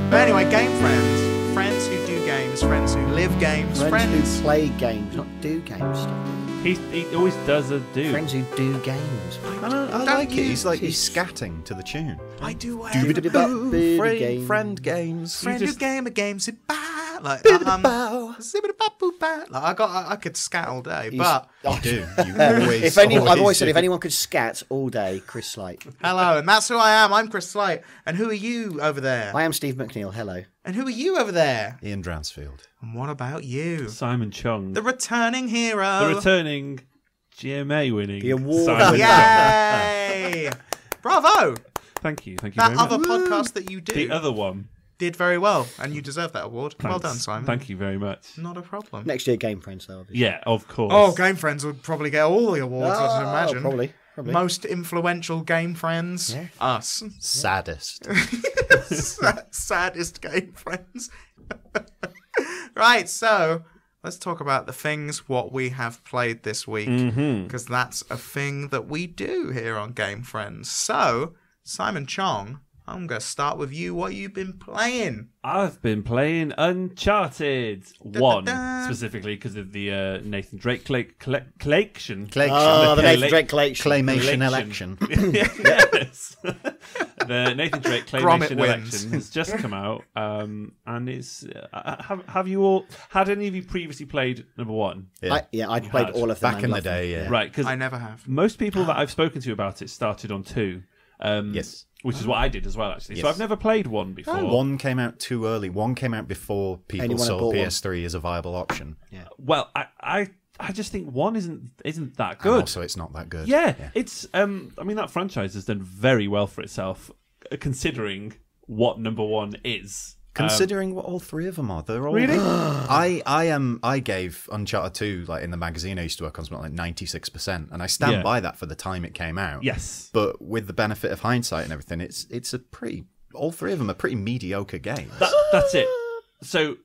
But anyway, game friends. Friends who do games, friends who live games, friends who play games, not do games stuff. He always does a do. Friends who do games. I like it. He's scatting to the tune. I do Friend games. Friend who game a game, like I could scat all day, but you do. You always. I've always said if anyone could scat all day, Chris Slight. Hello, and that's who I am. I'm Chris Slight, and who are you over there? I am Steve McNeil. Hello. And who are you over there? Ian Dransfield. And what about you? Simon Chung. The returning hero. The returning GMA winning. The award. Simon Yay! Bravo! Thank you very much. That other podcast that you do. The other one. Did very well, and you deserve that award. Thanks. Well done, Simon. Thank you very much. Not a problem. Next year, Game Friends, though. Obviously. Yeah, of course. Oh, Game Friends would probably get all the awards, I'd imagine. Probably. Most influential Game Friends. Yeah. Us. Saddest. Saddest Game Friends. Right, so let's talk about the things what we have played this week, because that's a thing that we do here on Game Friends. So, Simon Chong, I'm going to start with you. What you've been playing? I've been playing Uncharted 1, Da-da-da. specifically because of the Nathan Drake collection. Oh, the Nathan Drake collection. Claymation election. Yes. The Nathan Drake Gromit Claymation wins. election has just come out, and it's. Have you all had any of you previously played number 1? Yeah. I played had. all of them. Back in the day, yeah. Right, because I never have. most people that I've spoken to about it started on 2. Yes. Which is what I did as well, actually. Yes. So I've never played 1 before. 1 came out too early. 1 came out before people Anyone had saw bought one. PS3 as a viable option. Yeah. Well, I just think 1 isn't that And good. also, it's not that good. Yeah, it's. I mean, that franchise has done very well for itself, considering what number 1 is. Considering what all 3 of them are, they're all Really? I gave Uncharted 2, like in the magazine I used to work on, something like 96%, and I stand by that for the time it came out. Yes, But with the benefit of hindsight and everything, it's a pretty. All 3 of them are pretty mediocre games. that's it. So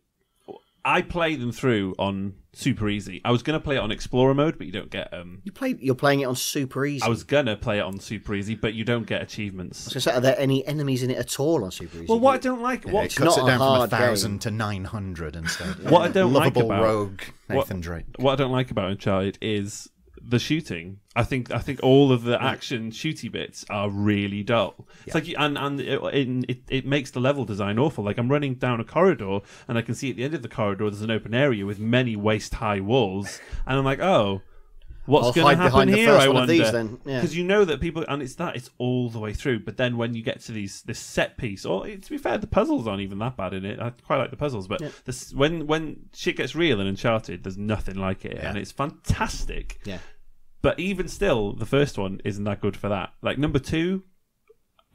I play them through on super easy. I was going to play it on Explorer mode, but you don't get. You're playing it on super easy. I was going to play it on super easy, but you don't get achievements. So are there any enemies in it at all on super easy? Well, what I don't like, It what cuts not it down a from hard 1,000 game. to 900 instead. What I don't like Lovable about rogue Nathan Drake. what I don't like about Uncharted is the shooting. I think all of the action shooty bits are really dull. It's like and it makes the level design awful. Like I'm running down a corridor and I can see at the end of the corridor there's an open area with many waist high walls, and I'm like, oh, what's I'll going to hide happen behind the here? first I one of wonder, these then, yeah. because you know that people, and it's all the way through. But then when you get to this set piece, or to be fair, the puzzles aren't even that bad in it. I quite like the puzzles, but when shit gets real in Uncharted, there's nothing like it, and it's fantastic. Yeah. But even still, the first one isn't that good for that. Like number 2,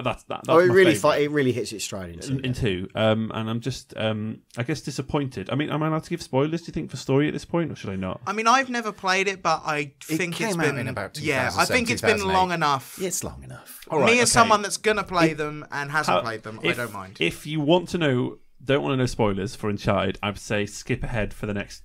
that's it my favourite. it really hits its stride in 2. And I'm just, I guess, disappointed. I mean, am I allowed to give spoilers, do you think, for story at this point, or should I not? I mean, I've never played it, but I think it's came been out in about I think it's been 2007, long enough. It's long enough. Me as someone that's gonna play them and hasn't played them, I don't mind. If you don't want to know spoilers for Uncharted, I'd say skip ahead for the next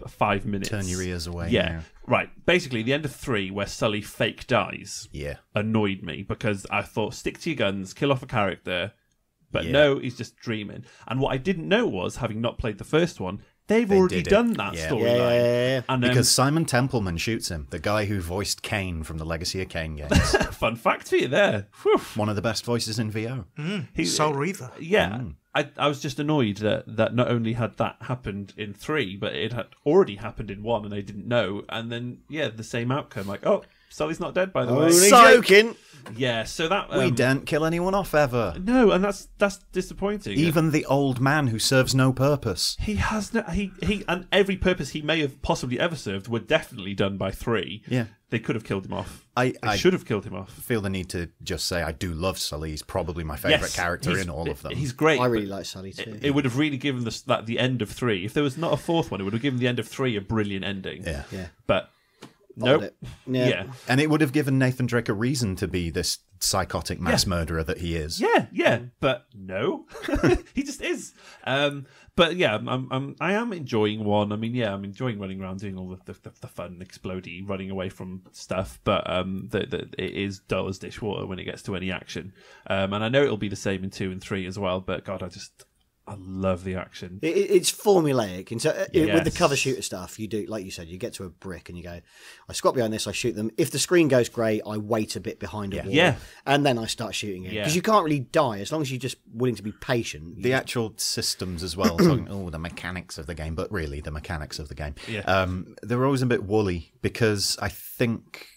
5 minutes. Turn your ears away. Yeah. now. Right. Basically, the end of 3, where Sully fake dies, Yeah. annoyed me because I thought, stick to your guns, kill off a character. But Yeah. no, he's just dreaming. And what I didn't know was, having not played the first one, they've already did it. done that Yeah. storyline. Yeah. And Because Simon Templeman shoots him, the guy who voiced Kane from the Legacy of Kane games. fun fact for you there. Whew. One of the best voices in VO. He's Soul Reaver. Yeah. I was just annoyed that not only had that happened in 3, but it had already happened in 1 and they didn't know. And then, the same outcome. Like, oh, Sully's not dead, by the way. Only joking. Yeah, so that... We don't kill anyone off ever. No, and that's disappointing. Even the old man who serves no purpose. He has no... He and every purpose he may have possibly ever served were definitely done by 3. Yeah. They could have killed him off. I should have killed him off. feel the need to just say I do love Sully. He's probably my favourite Yes, character he's- in all of them. He's great. I really like Sully too. It would have really given the end of 3. If there was not a 4th one, it would have given the end of 3 a brilliant ending. Yeah. Yeah. But Bottled nope. it. Yeah. Yeah. And it would have given Nathan Drake a reason to be this psychotic mass murderer that he is. Yeah, but no, he just is. But yeah, I am enjoying 1. I mean, I'm enjoying running around doing all the fun, explodey, running away from stuff. But it is dull as dishwater when it gets to any action. And I know it'll be the same in 2 and 3 as well. But God, I love the action. It's formulaic. And so with the Yes. cover shooter stuff, you do, like you said, you get to a brick and you go, I squat behind this, I shoot them. If the screen goes grey, I wait a bit behind a wall. Yeah. And then I start shooting it. Yeah. Because you can't really die as long as you're just willing to be patient. The actual systems as well, talking, the mechanics of the game, but really the mechanics of the game. Yeah. They were always a bit woolly because I think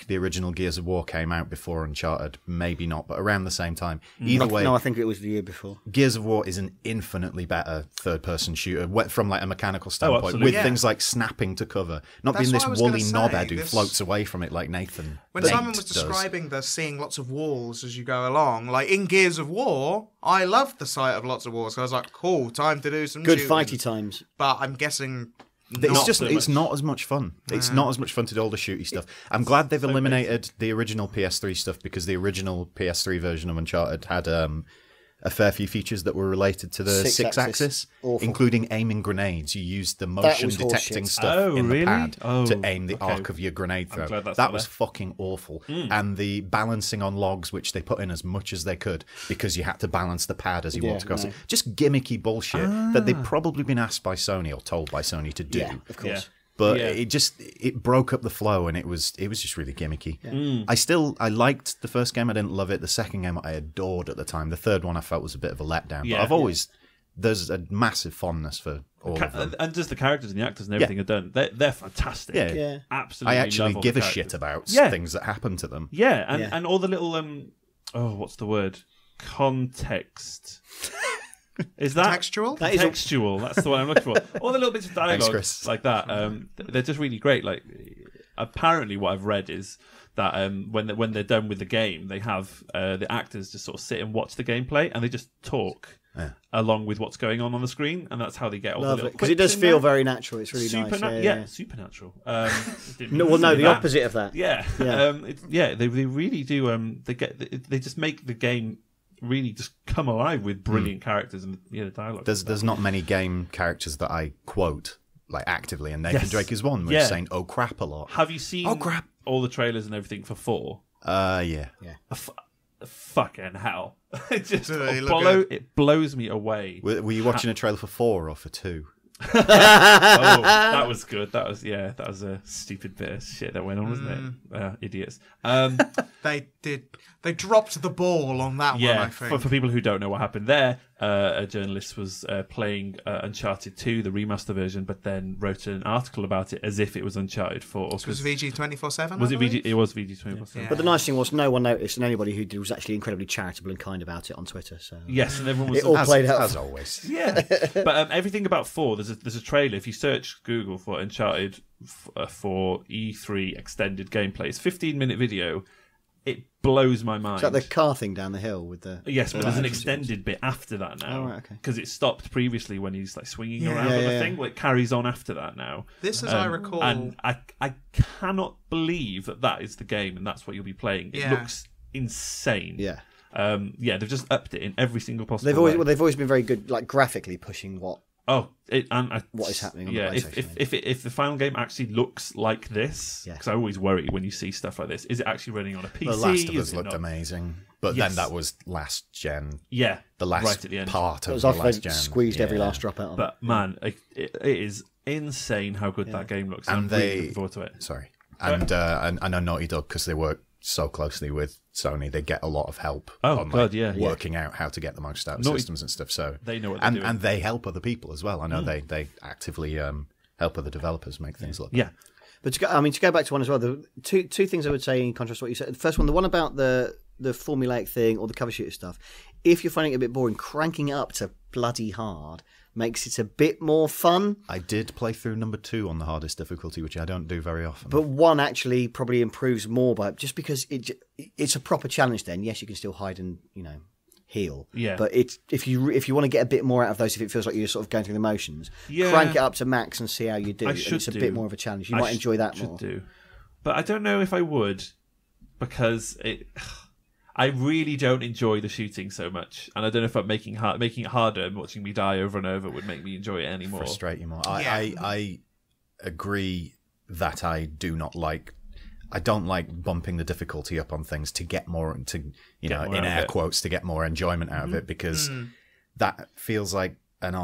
the original Gears of War came out before Uncharted, maybe not, but around the same time. Either way, No, I think it was the year before. Gears of War is an infinitely better third-person shooter from like a mechanical standpoint, absolutely. with Yeah. things like snapping to cover, not That's being what this I was woolly gonna say, knobhead who this- floats away from it like Nathan. When Bate Simon was does. describing the seeing lots of walls as you go along, like in Gears of War, I loved the sight of lots of walls. So I was like, cool, time to do some Good shooting. fighty times. But I'm guessing It's not as much fun. It's not as much fun to do all the shooty stuff. I'm glad they've eliminated the original PS3 stuff because the original PS3 version of Uncharted had a fair few features that were related to the Six-axis. six-axis, Awful. including aiming grenades. You used the That motion was detecting horseshit. stuff Oh, in really? the pad Oh, to aim the okay. arc of your grenade throw. glad that's That not was there. fucking awful. And the balancing on logs, which they put in as much as they could because you had to balance the pad as you walked across it. Just gimmicky bullshit that they'd probably been asked by Sony or told by Sony to do. Yeah, of course. Yeah. But Yeah. it broke up the flow, and it was just really gimmicky. I liked the first game. I didn't love it. The second game I adored at the time. The third one I felt was a bit of a letdown. Yeah. But I've always there's a massive fondness for all of them. And just the characters and the actors and everything are done. They're fantastic. Yeah. Yeah. Absolutely. I actually love all give the a shit characters. about Yeah. things that happen to them. Yeah, and, Yeah. and all the little what's the word? Context. Is that textual. That is textual? That's the one I'm looking for. All the little bits of dialogue Chris. like that. They're just really great. Like, apparently, what I've read is that when they're done with the game, they have the actors just sort of sit and watch the gameplay, and they just talk along with what's going on the screen, and that's how they get all the Love little it. Because it does quips in feel there. very natural. It's really nice. Yeah. Supernatural. No, the opposite of that. Yeah, Yeah. they really do. They just make the game really just come alive with brilliant characters and dialogue. There's not many game characters that I quote like actively, and Nathan Yes. Drake is one. We're Yeah. saying "oh crap" a lot. Have you seen crap. all the trailers and everything for 4? Yeah. Fucking hell! It just Do they look it blows me away. Were you watching a trailer for 4 or for 2? Oh, that was good. That was a stupid bit of shit that went on, wasn't it? Idiots. They dropped the ball on that one, I Yeah, think. for people who don't know what happened there, a journalist was playing Uncharted 2, the remaster version, but then wrote an article about it as if it was Uncharted 4. This was VG 24/7. Was I it believe? VG? It was VG 24/7. Yeah. But the nice thing was no one noticed, and anybody who did was actually incredibly charitable and kind about it on Twitter. So Yes, and everyone was. it all played out. as always. Yeah, but everything about 4. There's a trailer. If you search Google for Uncharted 4 E3 extended gameplay, it's a 15-minute video. It blows my mind. Is that the car thing down the hill with the? Yes, but there's an extended bit after that now. Oh, right, okay. Because it stopped previously when he's like swinging around Yeah, on the yeah. thing. Well, it carries on after that now. This, as I recall, And I cannot believe that is the game and that's what you'll be playing. It Yeah. looks insane. Yeah, They've just upped it in every single possible way. they've always been very good, like graphically pushing what. What is happening on the yeah, PlayStation if the final game actually looks like this, Yeah. because I always worry when you see stuff like this, is it actually running on a PC? The Last of Is Us it looked not? amazing, but Yes. then that was last gen. Yeah, The last right at the end. part It of was the after last they gen. squeezed every Yeah. last drop out of it. But man, it is insane how good that game looks. And I'm really they- looking forward to it. Sorry, and I know Naughty Dog, because they work so closely with Sony, they get a lot of help. Oh, on, God, yeah. working out how to get the most out of Naughty- systems and stuff. So They know what they're and doing. and they help other people as well. I know they actively help other developers make things look. Yeah, But to go back to one as well, the two things I would say in contrast to what you said. The first one, the one about the formulaic thing or the cover shooter stuff. If you're finding it a bit boring, cranking it up to bloody hard makes it a bit more fun. I did play through number 2 on the hardest difficulty, which I don't do very often. But one actually probably improves more by just because it's a proper challenge. Then yes, you can still hide and heal. Yeah. But if you want to get a bit more out of those, if it feels like you're sort of going through the motions, Yeah. crank it up to max and see how you do. I And should it's a do. bit more of a challenge. You I might enjoy that should more. do, but I don't know if I would, because I really don't enjoy the shooting so much, and I don't know if making it harder and watching me die over and over would make me enjoy it anymore. Frustrate you more. Yeah. I agree that I don't like bumping the difficulty up on things to get more, to Get more in out of air it. quotes, to get more enjoyment out of it, because that feels like an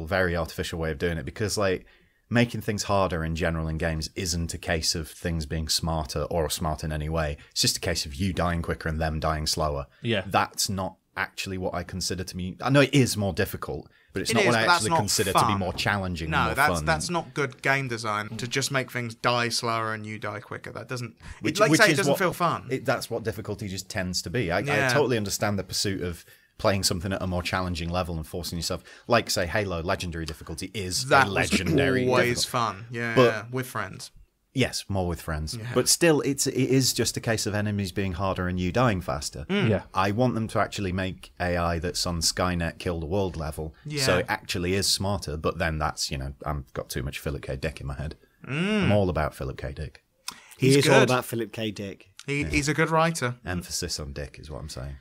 very artificial way of doing it, because like making things harder in general in games isn't a case of things being smarter or smart in any way. It's just a case of you dying quicker and them dying slower. Yeah. That's not actually what I consider to be... I know it is more difficult, but it's not what I actually consider to be more challenging and more fun. That's not good game design, to just make things die slower and you die quicker. That doesn't... it doesn't feel fun. That's what difficulty just tends to be. I totally understand the pursuit of playing something at a more challenging level and forcing yourself, like say Halo legendary difficulty is a legendary. That was always fun, with friends. Yes, more with friends, but still, it is just a case of enemies being harder and you dying faster. Yeah, I want them to actually make AI that's on Skynet kill the world level, so it actually is smarter. But then that's I've got too much Philip K. Dick in my head. I'm all about Philip K. Dick. He's all about Philip K. Dick. He's a good writer. Emphasis on dick is what I'm saying.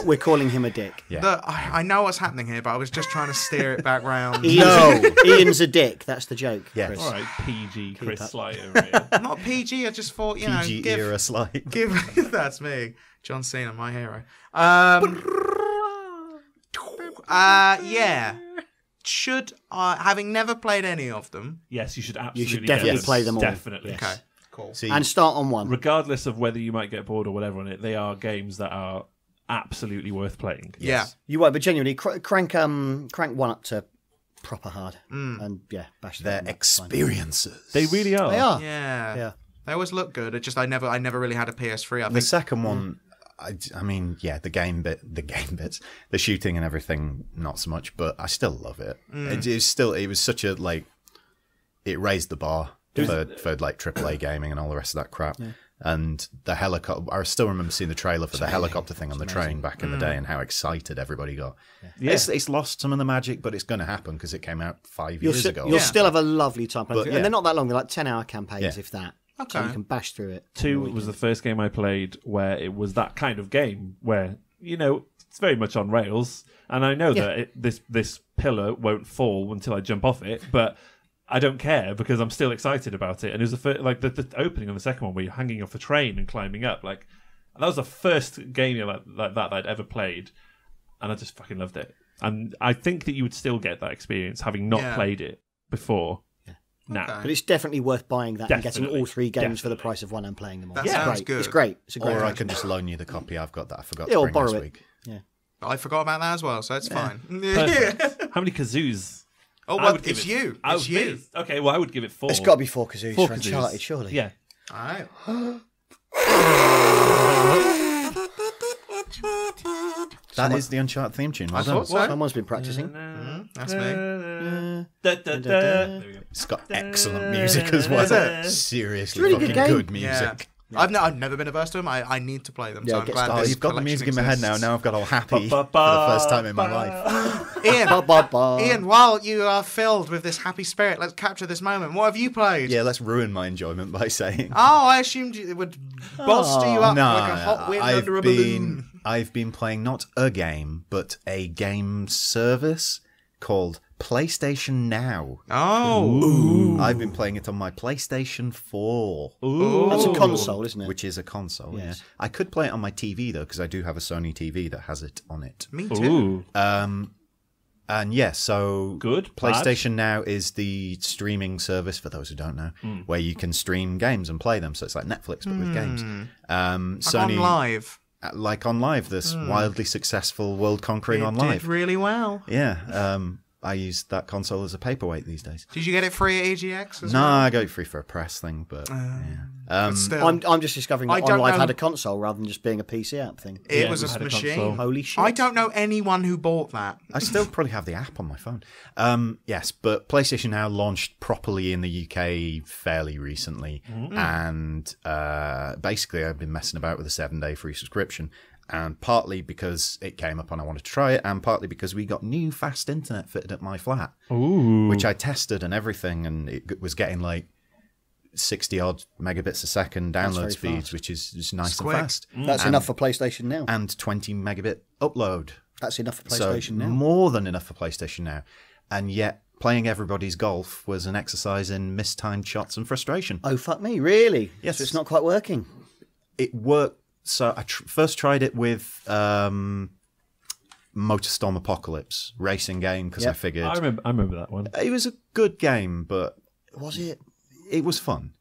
We're calling him a dick. Yeah. I know what's happening here, but I was just trying to steer it back round. Ian's a dick. That's the joke. Yes. Chris. all right, PG Chris Slight over here. Not PG. I just thought PG era slide. That's me, John Cena, my hero. Should having never played any of them? Yes, you should absolutely. You should definitely play them all. Definitely. Yes. Okay. Cool. See, And start on one. Regardless of whether you might get bored or whatever on it, they are games that are absolutely worth playing. Yeah. You won't, but genuinely, crank one up to proper hard, and bash their them. experiences. They really are. They are. Yeah. They always look good. It just I never really had a PS3. I The think. second one, I mean, the game bits, the shooting and everything, not so much, but I still love it. It was such a it raised the bar for like AAA gaming and all the rest of that crap. Yeah. And the helicopter, I still remember seeing the trailer for the helicopter thing on the train back in the day and how excited everybody got. Yeah. It's lost some of the magic, but it's going to happen because it came out 5 years ago. You'll still have a lovely time playing through. And they're not that long. They're like 10-hour campaigns, if that. Okay. So you can bash through it. 2 was the first game I played where it was that kind of game where, it's very much on rails. And I know that this pillar won't fall until I jump off it, but I don't care because I'm still excited about it. And it was the opening of the second one where you're hanging off a train and climbing up. Like, that was the first game like that I'd ever played. And I just fucking loved it. And I think that you would still get that experience having not played it before. No. But it's definitely worth buying that and getting all 3 games for the price of one and playing them all. That sounds good. It's great. It's a great Or I game. can just loan you the copy I've got that I forgot to bring borrow this it. week. Yeah. I forgot about that as well, so it's fine. How many kazoos? Oh, well, it's you. It's you. Okay, well, I would give it 4. It's got to be 4 kazoos for kazoos. Uncharted, surely. Yeah. All right. That is the Uncharted theme tune. Well I done. thought so. Someone's been practicing. That's me. There we go. It's got excellent music as well. Is it? Seriously, really good fucking game. good music. I've never been averse to them. I need to play them. So I'm glad Oh, this you've got the music in my head now. collection Now I've got all happy for the first time in my life. exists. Ian, while you are filled with this happy spirit, let's capture this moment. What have you played? Yeah, let's ruin my enjoyment by saying. Oh, I assumed it would bolster you up like a hot wind under a balloon. I've been playing not a game, but a game service called PlayStation Now. Oh. I've been playing it on my PlayStation 4. That's a console, isn't it? Which is a console, Yeah. yes. I could play it on my TV, though, because I do have a Sony TV that has it on it. Me too. Ooh. And yes, so Good, PlayStation Now is the streaming service, for those who don't know, where you can stream games and play them. So it's like Netflix, but with games. Sony, On live. Like On Live, this wildly successful world-conquering On It Live. did really well. Yeah, I use that console as a paperweight these days. Did you get it free at EGX as No, well? I go free for a press thing, but yeah. But still, I'm just discovering I that don't OnLive know- had a console rather than just being a PC app thing. it Yeah, was we a had a machine. console. Holy shit. I don't know anyone who bought that. I still probably have the app on my phone. Yes, but PlayStation Now launched properly in the UK fairly recently, and basically I've been messing about with a 7-day free subscription. And partly because it came up and I wanted to try it, and partly because we got new fast internet fitted at my flat, which I tested and everything, and it was getting like 60 odd megabits a second download very speeds, fast. which is just nice and quick. fast. That's enough for PlayStation Now. And 20 megabit upload. That's enough for So PlayStation Now. more than enough for PlayStation Now. And yet playing everybody's golf was an exercise in mistimed shots and frustration. Oh, fuck me, really? Yes. So it's not quite working. It worked. So I first tried it with MotorStorm Apocalypse racing game because I figured I remember that one. it was a good game, but Was it? it was fun.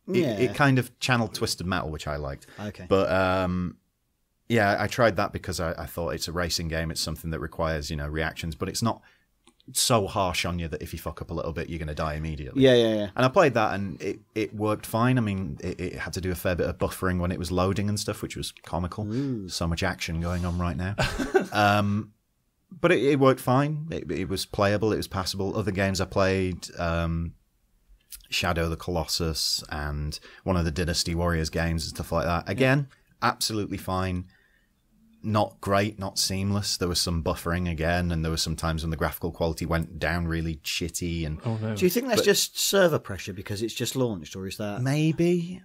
Yeah. It kind of channeled Twisted Metal, which I liked. Okay. But yeah, I tried that because I thought it's a racing game. It's something that requires, reactions, but it's not so harsh on you that if you fuck up a little bit, you're going to die immediately. Yeah. And I played that and it worked fine. I mean, it had to do a fair bit of buffering when it was loading and stuff, which was comical. So much action going on right now. But it worked fine. It was playable. It was passable. Other games I played, Shadow of the Colossus and one of the Dynasty Warriors games and stuff like that. Again, absolutely fine. Not great, not seamless. There was some buffering again, and there were some times when the graphical quality went down really shitty. And Oh no. Do you think that's just server pressure because it's just launched, or is that? maybe,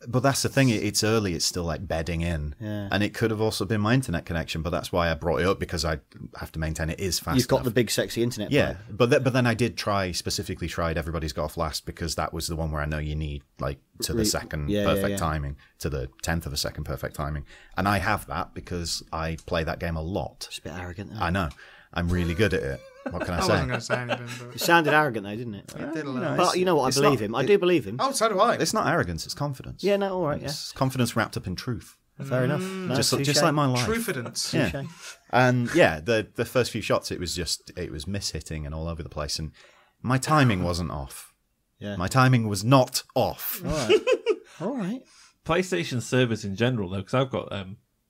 but that's the thing. It's early. It's still like bedding in, Yeah. and it could have also been my internet connection. But that's why I brought it up because I have to maintain it is fast. You've got enough. the big sexy internet. Yeah, part. but then I did specifically tried Everybody's Got Off Last because that was the one where I know you need like to the second perfect timing, to the 10th of a second perfect timing. And I have that because I play that game a lot. It's a bit arrogant. I know. I'm really good at it. What can I I say? wasn't going to say anything, It but sounded arrogant though, didn't it? it did a little. But you know what? I it's believe not- him. I do believe him. Oh, so do I. It's not arrogance, it's confidence. Yeah, no, all right, yeah. It's confidence wrapped up in truth. Fair enough. No, Just touche. like my life. Truthidence. Yeah. Touche. And yeah, the first few shots, it was mishitting and all over the place. And my timing wasn't off. Yeah. My timing was not off. All right. All right. PlayStation servers in general, though, because I've got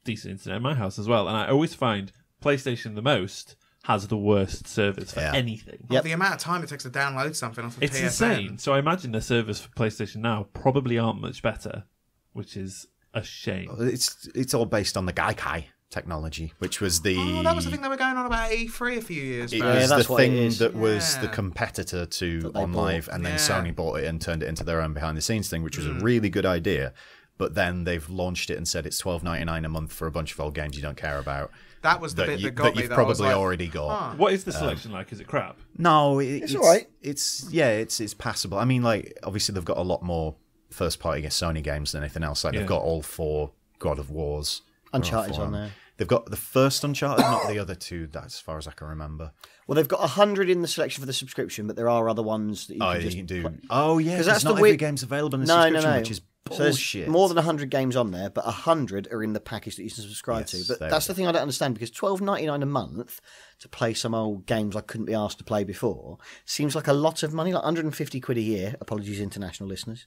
decent internet in my house as well, and I always find PlayStation the most has the worst servers for Yeah. anything. Well, the amount of time it takes to download something off of It's PSN. insane. So I imagine the servers for PlayStation now probably aren't much better, which is a shame. It's all based on the Gaikai technology, which was the Oh, that was the thing they were going on about E3 a few years it back. was that's the what it thing is. that was the Yeah. competitor to That they OnLive, bought. and then Yeah. Sony bought it and turned it into their own behind the scenes thing, which was a really good idea. But then they've launched it and said it's $12.99 a month for a bunch of old games you don't care about. That was the bit that got that me. you've that I was probably like, already got. What is the selection like? Is it crap? No, it's all right. It's passable. I mean, like obviously they've got a lot more first party Sony games than anything else. Like Yeah. they've got all 4 God of Wars. Uncharted's on there. They've got the first Uncharted, not the other 2. That's as far as I can remember. Well, they've got 100 in the selection for the subscription, but there are other ones that you Oh, can you just can do. play. Oh, yeah, 'Cause because that's not the every weird- game's available in the No, subscription, which is So there's bullshit. more than 100 games on there, but 100 are in the package that you can subscribe Yes, to. But there that's we the thing I don't understand, because $12.99 a month to play some old games I couldn't be asked to play before seems like a lot of money, like 150 quid a year. Apologies, international listeners.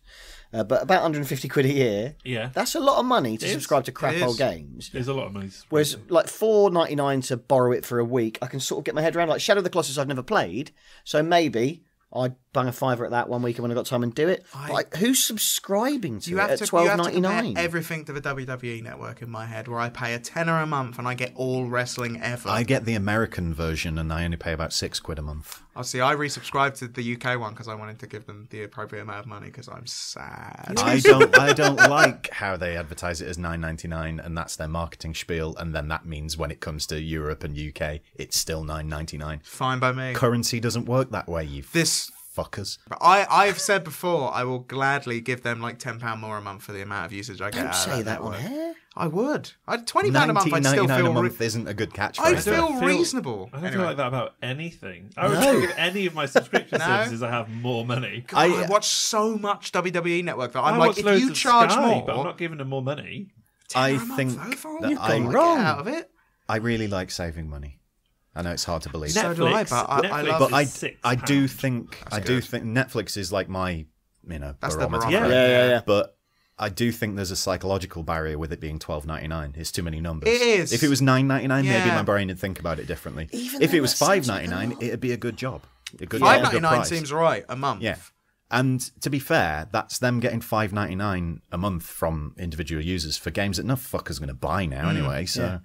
But about 150 quid a year. Yeah. That's a lot of money to It is. subscribe to crap It old is. games. There's a lot of money. Whereas, like, $4.99 to borrow it for a week, I can sort of get my head around. Like, Shadow of the Colossus I've never played, so maybe I'd bang a fiver at that one week when I got time and do it. But, like, who's subscribing to You it have at to compare $12.99? everything to the WWE network in my head, where I pay a tenner a month and I get all wrestling ever. I get the American version, and I only pay about £6 a month. I see. I resubscribed to the UK one because I wanted to give them the appropriate amount of money because I'm sad. I don't like how they advertise it as $9.99, and that's their marketing spiel. And then that means when it comes to Europe and UK, it's still $9.99. Fine by me. Currency doesn't work that way, you This. fuckers. I've said before, I will gladly give them like £10 more a month for the amount of usage I get Don't out of say that that on network. air. I would. I'd £20 a month. I'd still $19.99 feel. a month isn't a good catchphrase. I'd though. feel reasonable. I don't Anyway. feel like that about anything. I would give any of my subscription No. services I have more money. I watch so much WWE Network that I'm I like, watch if loads you of charge Sky, more, but I'm not giving them more money. I £10 a month, think though, for all that you've I- got wrong. out of it. I really like saving money. I know it's hard to believe. So do I, but I love But is I do £6. think good. Netflix is like my That's the barometer. barometer. Yeah. But I do think there's a psychological barrier with it being $12.99. It's too many numbers. It is. If it was $9.99, maybe Yeah. my brain would think about it differently. Even If though it was that sounds like a $5.99, lot. it'd be a good job. A good $5.99 price. seems right a month. Yeah. And to be fair, that's them getting $5.99 a month from individual users for games that no fucker's going to buy now anyway. So yeah.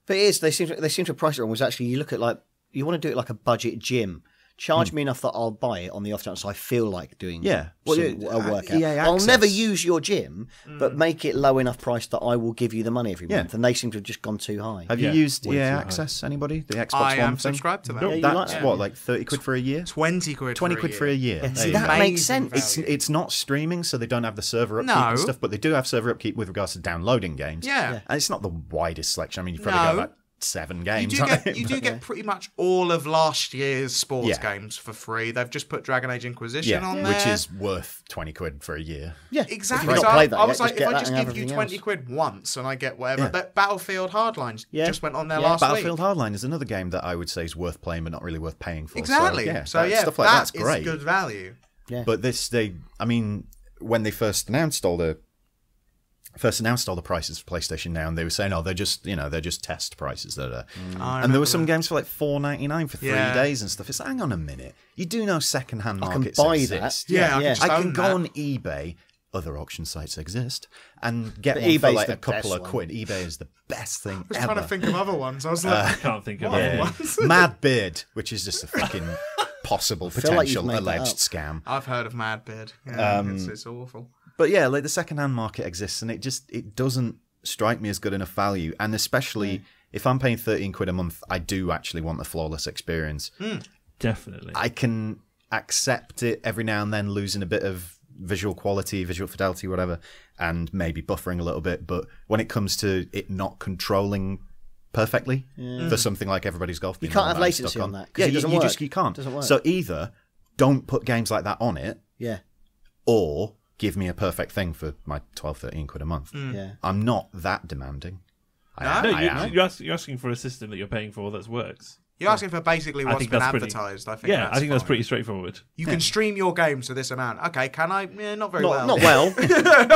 But it is. They seem to price it wrong. Was actually you look at like you want to do it like a budget gym. Charge me enough that I'll buy it on the off chance so I feel like doing Yeah. a workout. EA I'll Access. never use your gym, but make it low enough price that I will give you the money every Yeah. month. And they seem to have just gone too high. have you Yeah, used way EA too high. Access? Anybody? The Xbox I One am thing? subscribed to that. Yeah, you That's like that? what, like 30 quid for a year? 20 quid 20 quid for a year. Yeah, There see, you that go. makes sense. It's not streaming, so they don't have the server upkeep No. and stuff, but they do have server upkeep with regards to downloading games. Yeah. And it's not the widest selection. I mean, you've probably got No. about 7 You games. do get pretty much all of last year's sports Yeah. games for free. They've just put Dragon Age Inquisition on there. which is worth 20 quid for a year. Yeah, Exactly. If you've So not played that I was yet, like, if get I that just and have give you everything 20 else. quid once and I get whatever. Yeah. But Battlefield Hardline just went on there Yeah. last Battlefield week. Hardline is another game that I would say is worth playing, but not really worth paying for. Exactly. So stuff like that's is great. good value. But when they first announced all the prices for PlayStation Now, and they were saying, "Oh, they're just test prices." And there were some games for like $4.99 for 3 days and stuff. It's like, hang on a minute, you do know secondhand markets buy exist? that. Yeah, Yeah. I I can own go that. on eBay. Other auction sites exist, and get But one for eBay's like the a couple best of one. quid. eBay is the best thing I was ever. trying to think of other ones. I was like, I can't think of What? it. Mad Bid, which is just a fucking possible feel like you've potential made that alleged up. scam. I've heard of Mad Bid. Yeah, it's awful. But yeah, like the secondhand market exists, and it doesn't strike me as good enough value. And especially if I'm paying 13 quid a month, I do actually want the flawless experience. Definitely. I can accept it every now and then losing a bit of visual quality, visual fidelity, whatever, and maybe buffering a little bit. But when it comes to it not controlling perfectly for something like Everybody's Golf, You can't have latency on that, 'cause Yeah, it doesn't you work. just you can't. It doesn't work. So either don't put games like that on it, Yeah, or give me a perfect thing for my 12, 13 quid a month. yeah. I'm not that demanding. no, I am. you're asking for a system that you're paying for that works. You're asking for basically I what's think been that's pretty- advertised. I think Yeah, I think that's fine. pretty straightforward. You can stream your games to this amount. Okay, can I? Yeah, not very well. Not well.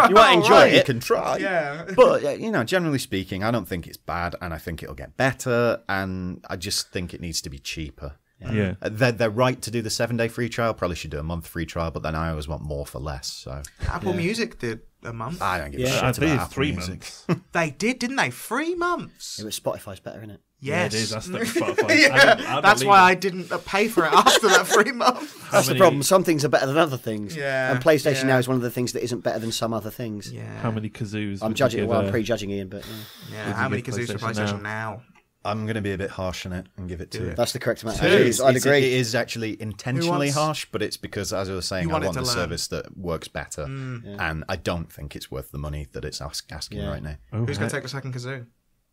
You might enjoy right. You it. can try. Yeah. But, generally speaking, I don't think it's bad, and I think it'll get better, and I just think it needs to be cheaper. Yeah. They're right to do the 7-day free trial. Probably should do a month free trial, but then I always want more for less. So Apple Music did a month. I don't give a Yeah. shit I about think Apple it's 3 Music. months. They did, didn't they? 3 months. Yeah, but Spotify's better, isn't it? Yeah, Yes. it is. That's the Spotify. Yeah, that's why I didn't pay for it after that 3 months. That's the many- problem. Some things are better than other things. Yeah, And PlayStation yeah. now is one of the things that isn't better than some other things. Yeah. How many kazoos? I'm would judging. you give Well, I'm a- prejudging Ian, but Yeah. How many give kazoos for PlayStation PlayStation now? I'm going to be a bit harsh on it and give it Do 2. it. that's the correct amount. Two. I'd It agree. is actually intentionally wants- harsh, but it's because, as I was saying, You I want it want to the learn. service that works better, and I don't think it's worth the money that it's asking Yeah. right now. Oh, Who's going heck. to take the second kazoo?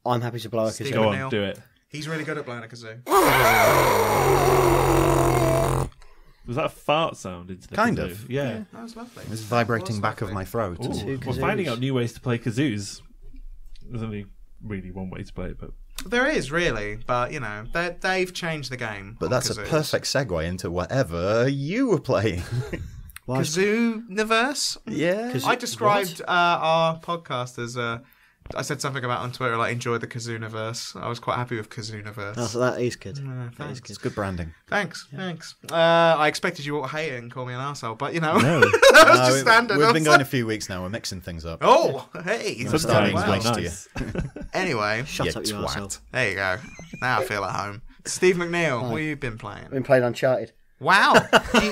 I'm happy to blow a Steve. kazoo. Go Neil? on, do it. He's really good at blowing a kazoo. Was that a fart sound into the Kind kazoo? of. Yeah. That was lovely. It's vibrating Was back of lovely. my throat. Ooh, Two we're finding kazoos. out new ways to play kazoos. There's only really one way to play it, but There is really, but they've changed the game. But on that's a kazoos. perfect segue into whatever you were playing. Kazoo-niverse. Yeah. I described our podcast as I said something about on Twitter like enjoy the Kazoo-niverse. I was quite happy with Kazoo-niverse. Oh, so that is good. Thanks. That is good. It's good branding. Thanks. I expected you all to hate it and call me an arsehole, but no. that was just standard. We've I been was going a like, few weeks now. We're mixing things up. Oh, hey. starting Wow. nice to nice. Anyway, Shut You up, you twat. arsehole. there you go. Now I feel at home. Steve McNeil, what have you been playing? I've been playing Uncharted. Wow. Do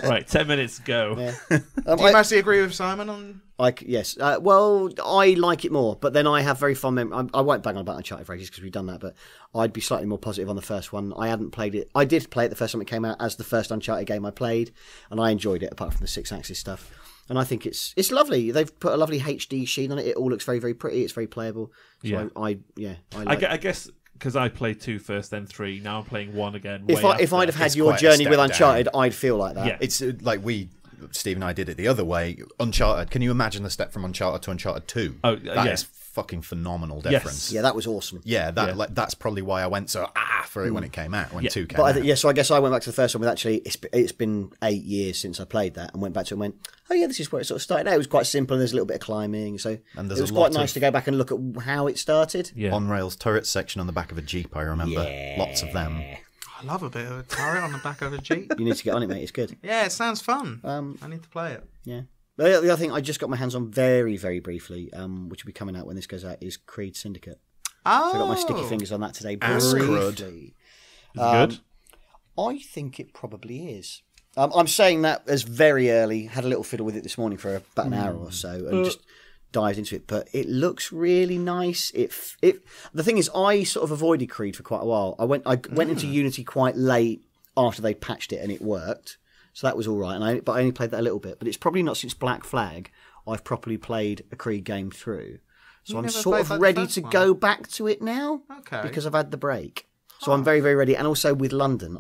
Right, 10 minutes go. Yeah. you mostly agree with Simon on? Yes. Well, I like it more, but then I have very fond memories. I won't bang on about Uncharted for ages because we've done that, but I'd be slightly more positive on the first one. I hadn't played it. I did play it the first time it came out as the first Uncharted game I played, and I enjoyed it apart from the 6-axis stuff. And I think it's lovely. They've put a lovely HD sheen on it. It all looks very, very pretty. It's very playable. So Yeah. I like I guess because I played 2 first, then 3. Now I'm playing 1 again. If way I'd have after. had It's your quite a journey step with down. Uncharted, I'd feel like that. Yeah. It's like Steve and I did it the other way. Uncharted. Can you imagine the step from Uncharted to Uncharted 2? Oh, That yeah. is fucking phenomenal Yes. difference. Yeah, that was awesome. Yeah, that Yeah. Like that's probably why I went so for it when it came out. When Yeah. 2 came But out. so I guess I went back to the first one with actually, it's been 8 years since I played that, and went back to it and went, oh yeah, this is where it sort of started out. It was quite simple, and there's a little bit of climbing, so And it there's was a quite lot nice of- to go back and look at how it started. Yeah. On rails turret section on the back of a Jeep. I remember lots of them. I love a bit of a turret on the back of a Jeep. You need to get on it, mate. It's good. Yeah, it sounds fun. Um, I need to play it. Yeah. The other thing I just got my hands on very, very briefly, which will be coming out when this goes out, is Creed Syndicate. Oh, So I got my sticky fingers on that today Ass crud. briefly. Is it good? I think it probably is. I'm saying that as very early. Had a little fiddle with it this morning for about an hour or so, and just dived into it. But it looks really nice. The thing is, I sort of avoided Creed for quite a while. I went into Unity quite late after they patched it, and it worked. So that was all right. But I only played that a little bit. But it's probably not since Black Flag I've properly played a Creed game through. So You I'm never sort played, of like, the ready first to one? go back to it now. Okay. Because I've had the break. So I'm very, very ready. And also with London,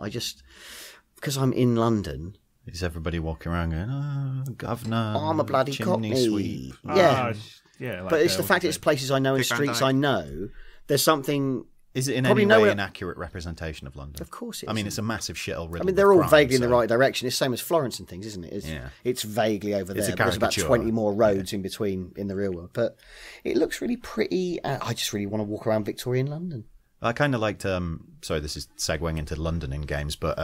because I'm in London, Is everybody walking around going, "Oh, governor, I'm a bloody chimney cockney. sweep"? Yeah. Yeah, like But it's the what fact do you it's say? places I know and Dick Van streets Dyke. I know. There's something... Is it in Probably any no way one- an accurate representation of London? Of course it I mean, isn't. it's a massive shithole riddle. I mean, they're all with crime, vaguely in the so- right direction. It's the same as Florence and things, isn't it? It's vaguely over It's there. a There's about caricature. 20 more roads in between in the real world. But it looks really pretty. I just really want to walk around Victorian London. I kind of liked. Sorry, this is segueing into London in games, but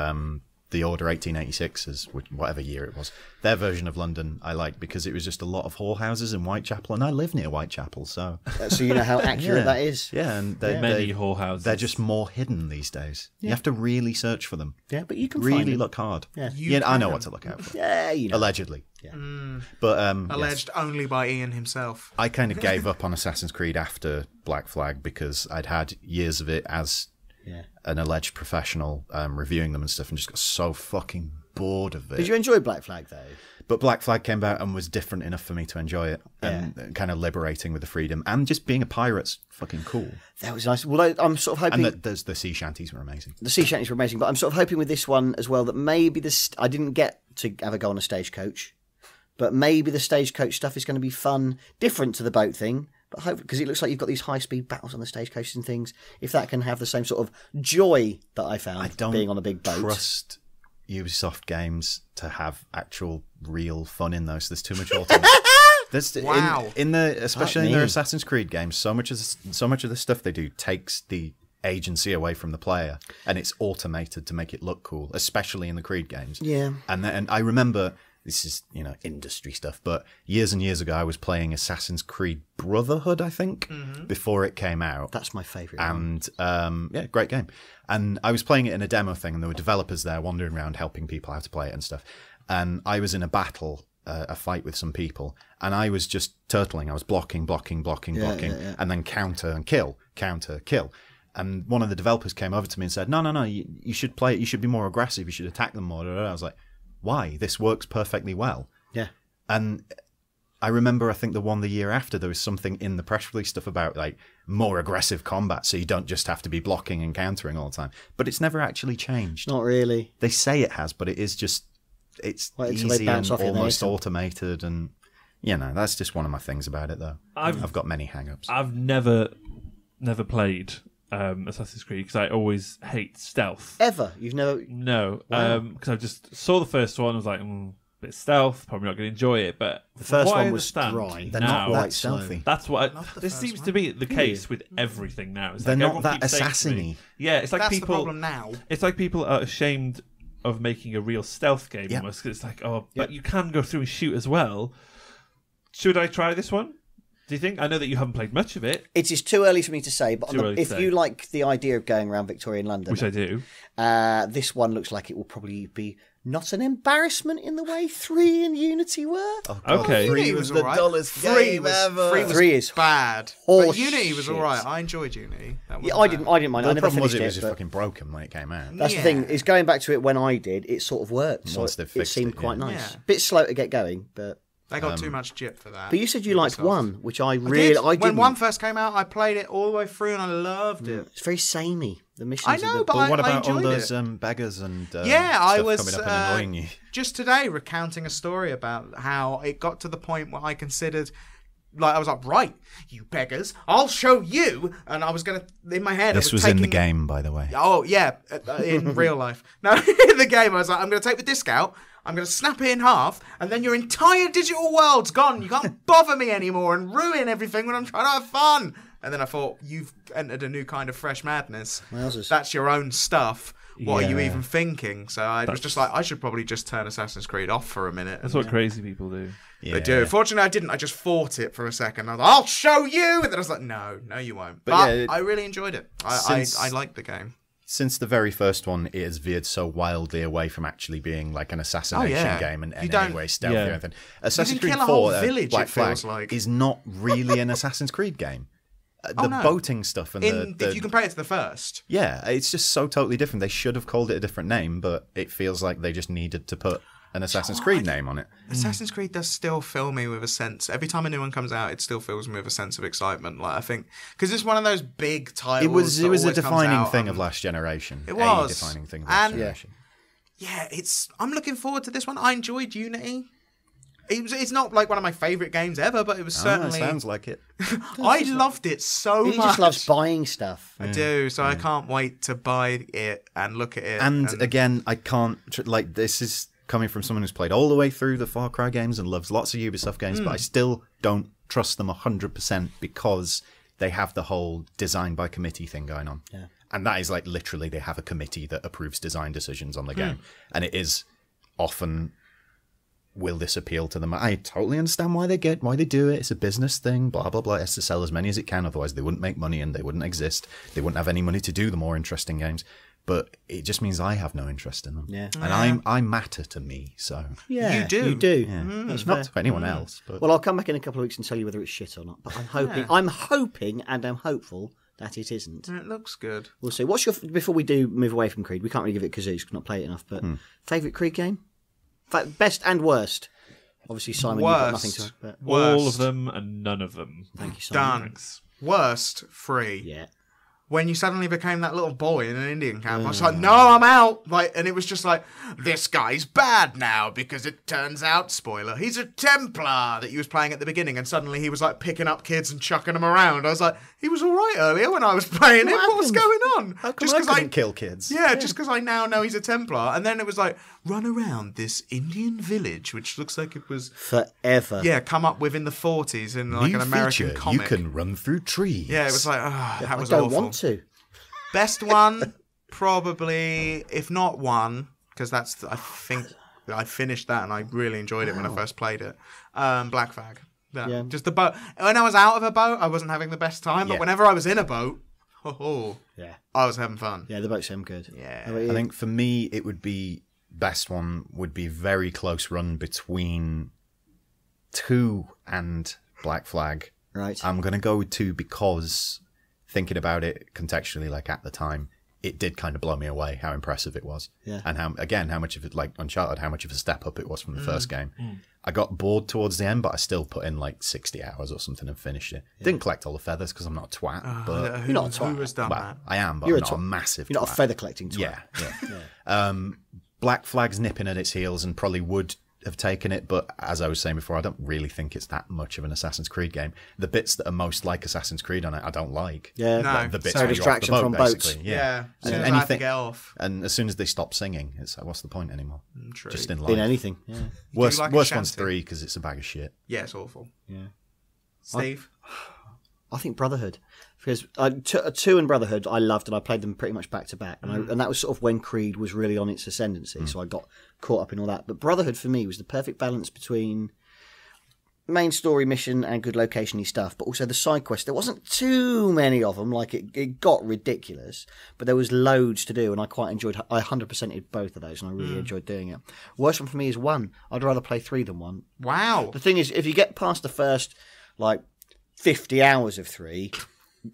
the Order 1886, is whatever year it was, their version of London I liked because it was just a lot of whorehouses in Whitechapel, and I live near Whitechapel, so So you know how accurate that is. yeah, and Many whorehouses. they're just more hidden these days. You have to really search for them. Yeah, but you can find Really them. look hard. Yeah. You I know can. what to look out for. Yeah, you know. Allegedly. Yeah. But Alleged only by Ian himself. I kind of gave up on Assassin's Creed after Black Flag because I'd had years of it as an alleged professional reviewing them and stuff, and just got so fucking bored of it. Did you enjoy Black Flag, though? But Black Flag came out and was different enough for me to enjoy it, and kind of liberating with the freedom, and just being a pirate's fucking cool. That was nice. Well, I'm sort of hoping... And the sea shanties were amazing. The sea shanties were amazing, but I'm sort of hoping with this one as well that maybe this... I didn't get to have a go on a stagecoach, but maybe the stagecoach stuff is going to be fun, different to the boat thing, but hopefully, because it looks like you've got these high-speed battles on the stagecoaches and things, if that can have the same sort of joy that I found being on a big boat. Trust Ubisoft games to have actual real fun in those. There's too much automation. Wow. In the especially in me. their Assassin's Creed games, so much of the stuff they do takes the agency away from the player, and it's automated to make it look cool, especially in the Creed games. Yeah. And I remember, this is industry stuff, but years and years ago I was playing Assassin's Creed Brotherhood, I think, before it came out. That's my favourite one. And great game. And I was playing it in a demo thing, and there were developers there wandering around helping people how to play it and stuff. And I was in a battle, a fight with some people, and I was just turtling. I was blocking, and then counter and kill, counter, kill. And one of the developers came over to me and said, no, you should play it. You should be more aggressive. You should attack them more. I was like, why? This works perfectly well. Yeah. And I remember, I think the year after, there was something in the press release stuff about like more aggressive combat, so you don't just have to be blocking and countering all the time. But it's never actually changed. Not really. They say it has, but it is just, it's Well, until they easy bounce and off you, almost they- automated, and that's just one of my things about it, though. I've got many hang-ups. I've never played Assassin's Creed because I always hate stealth. Ever? You've never... No, Wow. because I just saw the first one. I was like, bit stealth. Probably not going to enjoy it. But The first what I one was understand dry. They're now, not that quite slow. stealthy. That's what. Not the This first seems one. to be the case with everything now. It's They're like not everyone that keeps saying to me- assassiny. Yeah, it's like That's people. the problem now. It's like people are ashamed of making a real stealth game. Yeah. Almost, 'cause it's like, but you can go through and shoot as well. Should I try this one? Do you think? I know that you haven't played much of it, It is too early for me to say, but Too early to if say. you like the idea of going around Victorian London, which I do. this one looks like it will probably be not an embarrassment in the way 3 and Unity were. Oh, Okay. Three Unity was was the alright. dullest Three game was- ever. three was- 3 is Bad. horse But Unity was shit. alright. I enjoyed Unity. That Yeah, wasn't I didn't mind. The I never problem was finished it was just but fucking broken when it came out. that's the Yeah. thing. Is going back to it when I did, it sort of worked. So Once they've it fixed seemed it, quite yeah. nice. Yeah. Bit slow to get going, but They got too much jip for that. but you said you liked Ubisoft. 1, which I I really did. I didn't. When 1 first came out, I played it all the way through and I loved it. It's very samey. The missions. I are know, the- but But what I about all enjoyed those it. beggars and Yeah, I stuff was coming up and annoying you? just today recounting a story about how it got to the point where I considered, like, I was like, right, you beggars, I'll show you. And I was going to, in my head, This I was taking, in the game, by the way. Oh, yeah, in real life. No, in the game, I was like, I'm going to take the disc out, I'm going to snap it in half, and then your entire digital world's gone. You can't bother me anymore and ruin everything when I'm trying to have fun. And then I thought, you've entered a new kind of fresh madness. Wowzers. That's your own stuff. What are you Yeah. even thinking? So I was just like, I should probably just turn Assassin's Creed off for a minute. That's what crazy people do. They do. Fortunately, I didn't. I just fought it for a second. I was like, I'll show you. And then I was like, no, you won't. But yeah, I really enjoyed it. Since- I liked the game. Since the very first one, it has veered so wildly away from actually being like an assassination yeah. game and You in don't- any way stealthy Yeah. or anything. Assassin's can Creed kill a whole 4, village, Black it feels Flag, like. is not really an Assassin's Creed game. The no. boating stuff and If you compare it to the first, yeah, it's just so totally different. They should have called it a different name, but it feels like they just needed to put an Assassin's Creed name on it. Assassin's Creed does still fill me with a sense. Every time a new one comes out, it still fills me with a sense of excitement. Like I think because it's one of those big titles. It was a defining thing of last generation. It was a defining thing of last generation. Yeah, I'm looking forward to this one. I enjoyed Unity. It's not like one of my favourite games ever, but it was certainly. Sounds like it. I loved it so much. He just loves buying stuff. I do, so I can't wait to buy it and look at it. And again, I can't this is coming from someone who's played all the way through the Far Cry games and loves lots of Ubisoft games, but I still don't trust them 100% because they have the whole design by committee thing going on. Yeah. And that is like literally they have a committee that approves design decisions on the game, and it is often. Will this appeal to them? I totally understand why they do it. It's a business thing, blah, blah, blah. It has to sell as many as it can. Otherwise, they wouldn't make money and they wouldn't exist. They wouldn't have any money to do the more interesting games. But it just means I have no interest in them. Yeah. And I matter to me, so. Yeah, You do. You do. Yeah. That's Not fair. to anyone else. But. Well, I'll come back in a couple of weeks and tell you whether it's shit or not. But I'm hoping and I'm hopeful that it isn't. It looks good. We'll see. What's your, before we do move away from Creed, we can't really give it kazoos because we've not played it enough, but favourite Creed game? Best and worst. Obviously, Simon, you've got nothing to. But All of them and none of them. thank you, Simon. Done. Thanks. Worst, 3. Yeah. When you suddenly became that little boy in an Indian camp, I was like, no, I'm out. Like, and it was just like, this guy's bad now because it turns out, spoiler, he's a Templar that he was playing at the beginning, and suddenly he was like picking up kids and chucking them around. I was like, he was all right earlier when I was playing him. What was going on? How come I couldn't kill kids? Yeah, just because I now know he's a Templar. And then it was like, run around this Indian village, which looks like it was Forever. yeah, come up with in the 40s in like an American feature, comic. You can run through trees. Yeah, it was like, that was I don't awful. want to. Best one, probably, if not one, because that's, I think, I finished that and I really enjoyed it when I first played it. Black Flag. Yeah. Just the boat. When I was out of a boat, I wasn't having the best time, but Yeah. whenever I was in a boat, Yeah. I was having fun. Yeah, the boats sound good. Yeah. How about you? I think for me, it would be best one would be very close run between 2 and Black Flag. Right. I'm going to go with 2 because thinking about it contextually, like at the time, it did kind of blow me away how impressive it was. Yeah. And how much of it, like Uncharted, how much of a step up it was from the first game. I got bored towards the end, but I still put in like 60 hours or something and finished it. Didn't collect all the feathers because I'm not a twat. But Who, You're not a twat. Who has done well, that? I am, but You're I'm a not a twat. massive You're not twat. a feather collecting twat. Yeah. Black Flag's nipping at its heels and probably would have taken it, but as I was saying before, I don't really think it's that much of an Assassin's Creed game. The bits that are most like Assassin's Creed on it, I don't like. Yeah. No. Like the bits So where you're off the distraction boat, from boats. basically. Yeah. As soon And as I had to get off. And as soon as they stop singing, it's like, what's the point anymore? True. Just in life. In anything. Yeah. Worst like a one's shanty. 3 because it's a bag of shit. Yeah, it's awful. Yeah. Steve? I think Brotherhood. Because 2 and Brotherhood I loved and I played them pretty much back to back. And that was sort of when Creed was really on its ascendancy. So I got caught up in all that. But Brotherhood for me was the perfect balance between main story mission and good location-y stuff, but also the side quests. There wasn't too many of them, like it got ridiculous, but there was loads to do, and I quite enjoyed. I 100%ed both of those, and I really enjoyed doing it. Worst one for me is 1. I'd rather play 3 than 1. Wow. The thing is, if you get past the first 50 hours of 3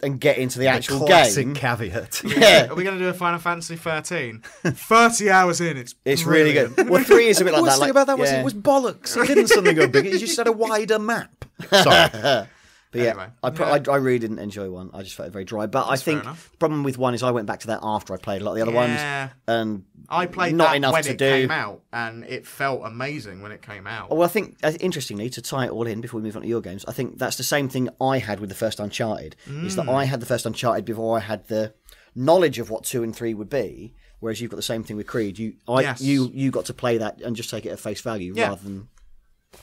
and get into the actual Classic game, caveat. yeah, Are we going to do a Final Fantasy 13? 30 hours in, it's really brilliant. good. Well, 3 is a bit The like worst that. thing about that was yeah. it was bollocks. It didn't suddenly go big. It just had a wider map. Sorry. But yeah, Anyway, I really didn't enjoy 1. I just felt it very dry. But I think fair enough. the problem with 1 is I went back to that after I played a lot of the other Yeah. ones, and I played not that enough when to it do. came out, and it felt amazing when it came out. Well, I think, interestingly, to tie it all in before we move on to your games, I think that's the same thing I had with the first Uncharted, is that I had the first Uncharted before I had the knowledge of what 2 and 3 would be, whereas you've got the same thing with Creed. You got to play that and just take it at face value rather than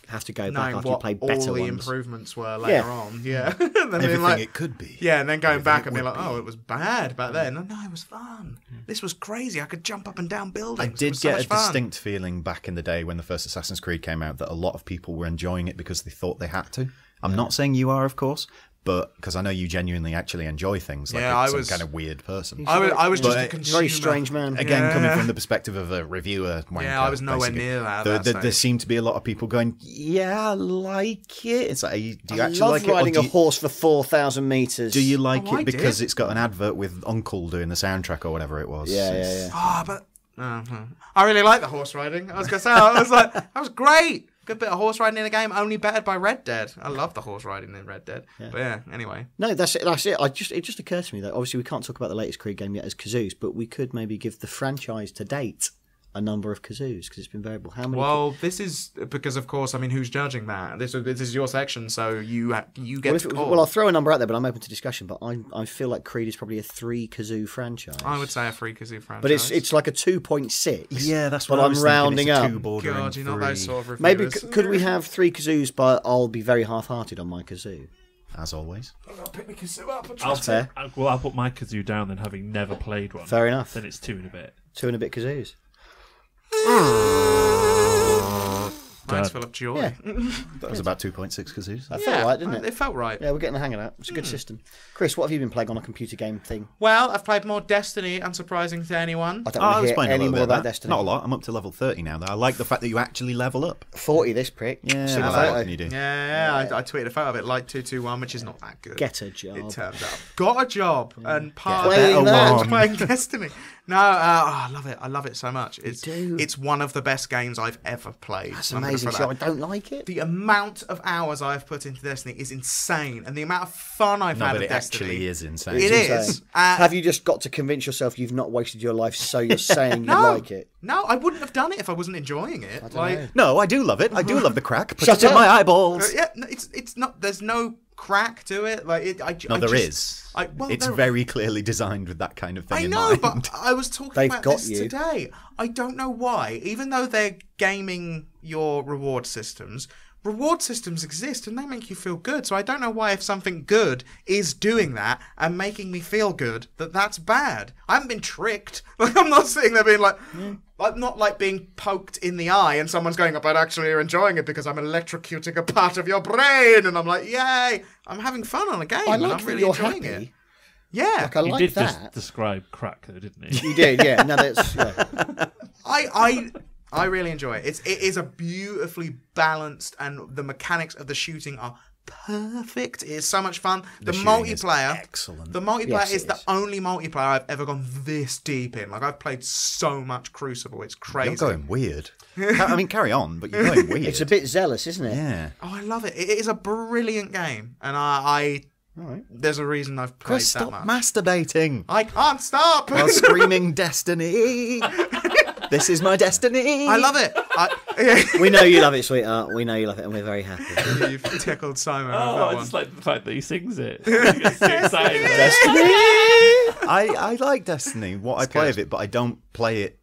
have to go back Knowing after you what played all better the ones. improvements were later on. Yeah. And then being Everything like, it could be. yeah, and then going back and being would like, oh, it was bad back then. No, it was fun. This was crazy. I could jump up and down buildings. I It did was so get much a fun. distinct feeling back in the day when the first Assassin's Creed came out that a lot of people were enjoying it because they thought they had to. I'm not saying you are, of course, but because I know you genuinely actually enjoy things like Yeah, I some was- kind of weird person. I was just a But- consumer. Very strange man. Again, Yeah. coming from the perspective of a reviewer, wanker, Yeah, I was nowhere basically, near that at that There stage. seemed to be a lot of people going, "Yeah, I like it." It's like, do you I actually love like it? Or riding do a you, horse for 4,000 metres. do you like Oh, I it because did. it's got an advert with Uncle doing the soundtrack or whatever it was? Yeah, It's- yeah, yeah. Ah, but I really like the horse riding. I was gonna say, I was like, that was great. Good bit of horse riding in a game, only bettered by Red Dead. I love the horse riding in Red Dead. Yeah. But yeah, anyway. No, that's it. It just occurred to me that obviously we can't talk about the latest Creed game yet as kazoos, but we could maybe give the franchise to date a number of kazoos because it's been variable. How many? Well, this is because, of course, I mean, who's judging that? This is your section, so you get to call. Well, I'll throw a number out there, but I'm open to discussion. But I feel like Creed is probably a 3 kazoo franchise. I would say a 3 kazoo franchise, but it's like a 2.6. Yeah, that's what but I was I'm rounding thinking. up. God, you're not those sort of reviewers. Maybe could we have 3 kazoos? But I'll be very half-hearted on my kazoo. As always. I'll pick my kazoo up. I'll put my kazoo down then, having never played one. Fair enough. Then it's 2 and a bit. 2 and a bit kazoos. Mine's full of joy. Yeah. That was about 2.6 kazoos. That felt right, didn't it? It felt right. Yeah, we're getting the hang of that. It's a good system. Chris, what have you been playing on a computer game thing? Well, I've played more Destiny, unsurprising to anyone. I don't want to hear any more about Destiny. Not a lot. I'm up to level 30 now. Though. I like the fact that you actually level up. 40 this prick. Yeah, what can you do? Yeah. I tweeted a photo of it, like 221, which is not that good. Get a job. It turned out. Got a job and Playing playing Destiny. No, I love it. I love it so much. It's one of the best games I've ever played. That's amazing. So I don't like it. The amount of hours I've put into Destiny is insane, and the amount of fun I've had with Destiny. It actually is insane. It is. Have you just got to convince yourself you've not wasted your life, so you're saying you like it? No, I wouldn't have done it if I wasn't enjoying it. No, I do love it. I do love the crack. Put Shut it in up. my eyeballs. Yeah, it's not. There's no crack to it. There is. It's very clearly designed with that kind of thing in mind. But I was talking about this today. I don't know why. Even though they're gaming your reward systems exist and they make you feel good. So I don't know why, if something good is doing that and making me feel good, that's bad. I haven't been tricked. Like, I'm not sitting there being like, I'm not like being poked in the eye and someone's going, but actually you're enjoying it because I'm electrocuting a part of your brain. And I'm like, yay, I'm having fun on a game. And I'm really enjoying it. Yeah. Like, I like he did that. just describe crack, though, didn't he? You did, yeah. No, that's... Yeah. I really enjoy it. It is a beautifully balanced, and the mechanics of the shooting are perfect. It is so much fun. The multiplayer, excellent. The multiplayer is the only multiplayer I've ever gone this deep in. Like, I've played so much Crucible. It's crazy. You're going weird. I mean, carry on, but you're going weird. It's a bit zealous, isn't it? Yeah. Oh, I love it. It is a brilliant game, and I there's a reason I've played Chris, that stop much. masturbating. I can't stop. While screaming Destiny. This is my destiny. I love it. We know you love it, sweetheart. We know you love it, and we're very happy. You've tickled Simon. I just like the fact that he sings it. He gets so excited. I like Destiny, I play of it, but I don't play it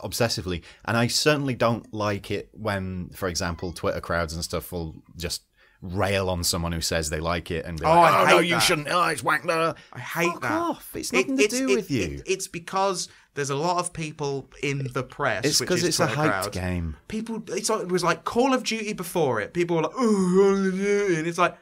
obsessively. And I certainly don't like it when, for example, Twitter crowds and stuff will just rail on someone who says they like it and be like, no, you shouldn't. Oh, it's wank. I hate Fuck that. Off. It's nothing to do with you. It's because there's a lot of people in the press. It's because it's a hyped game. People, it was like Call of Duty before it. People were like, oh, Call of Duty. And it's like,